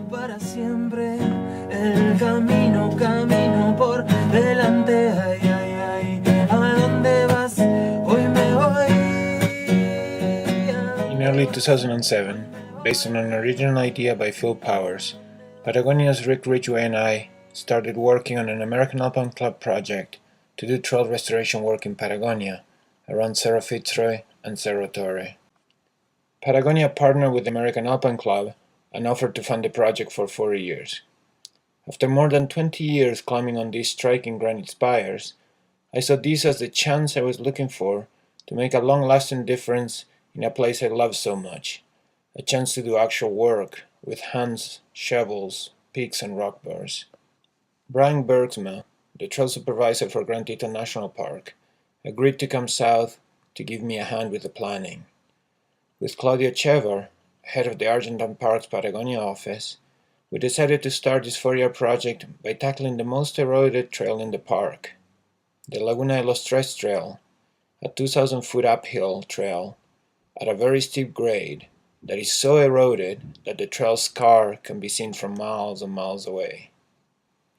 para siempre. El camino, camino por delante. Ay, ay, ay. ¿A dónde vas? Hoy me voy. In early 2007, based on an original idea by Phil Powers, Patagonia's Rick Ridgway and I started working on an American Alpine Club project to do trail restoration work in Patagonia, around Cerro Fitzroy and Cerro Torre. Patagonia partnered with the American Alpine Club and offered to fund the project for 4 years. After more than 20 years climbing on these striking granite spires, I saw this as the chance I was looking for to make a long-lasting difference in a place I love so much, a chance to do actual work with hands, shovels, picks and rock bars. Brian Bergsma, the trail supervisor for Grand Teton National Park, agreed to come south to give me a hand with the planning. With Claudio Chevar, head of the Argentine Parks Patagonia office, we decided to start this 4-year project by tackling the most eroded trail in the park, the Laguna de los Tres Trail, a 2,000-foot uphill trail at a very steep grade that is so eroded that the trail's scar can be seen from miles and miles away.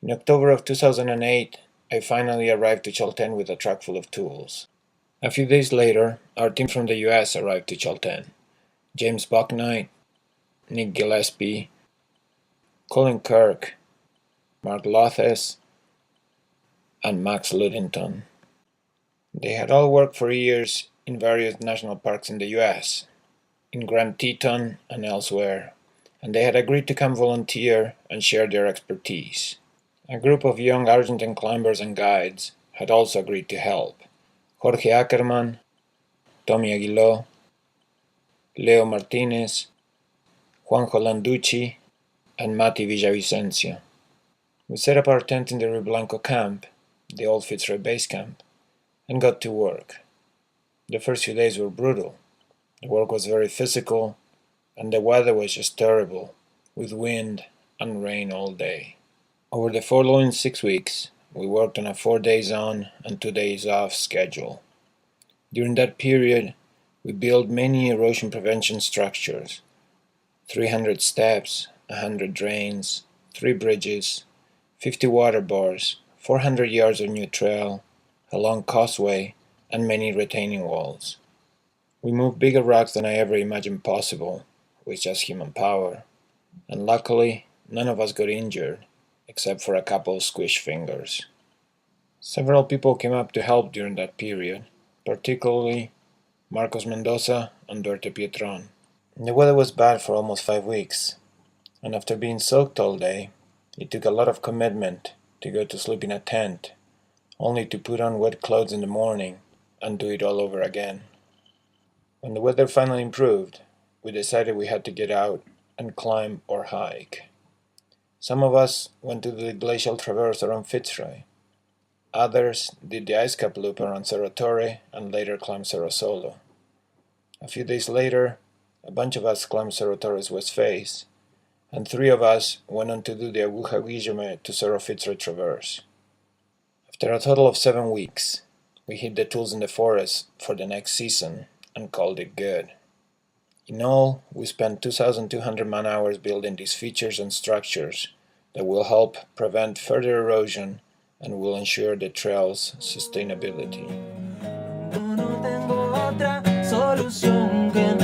In October of 2008, I finally arrived to Chalten with a truck full of tools. A few days later, our team from the US arrived to Chalten. James Bucknight, Nick Gillespie, Colin Kirk, Mark Lothes, and Max Ludington. They had all worked for years in various national parks in the US, in Grand Teton and elsewhere, and they had agreed to come volunteer and share their expertise. A group of young Argentine climbers and guides had also agreed to help. Jorge Ackerman, Tommy Aguiló, Leo Martinez, Juanjo Landucci, and Mati Villavicencio. We set up our tent in the Rio Blanco camp, the old Fitzroy base camp, and got to work. The first few days were brutal. The work was very physical, and the weather was just terrible, with wind and rain all day. Over the following 6 weeks, we worked on a 4 days on and 2 days off schedule. During that period, we built many erosion prevention structures: 300 steps, 100 drains, 3 bridges, 50 water bars, 400 yards of new trail, a long causeway, and many retaining walls. We moved bigger rocks than I ever imagined possible, with just human power, and luckily none of us got injured, except for a couple of squished fingers. Several people came up to help during that period, particularly Marcos Mendoza and Duarte Pietron. The weather was bad for almost 5 weeks, and after being soaked all day, it took a lot of commitment to go to sleep in a tent, only to put on wet clothes in the morning and do it all over again. When the weather finally improved, we decided we had to get out and climb or hike. Some of us went to the glacial traverse around Fitzroy. Others did the ice cap loop around Cerro Torre and later climbed Cerro Solo. A few days later, a bunch of us climbed Cerro Torre's west face, and 3 of us went on to do the Aguja Guillaume to Cerro Fitzroy traverse. After a total of 7 weeks, we hid the tools in the forest for the next season and called it good. In all, we spent 2,200 man-hours building these features and structures that will help prevent further erosion and will ensure the trail's sustainability. No tengo otra solución que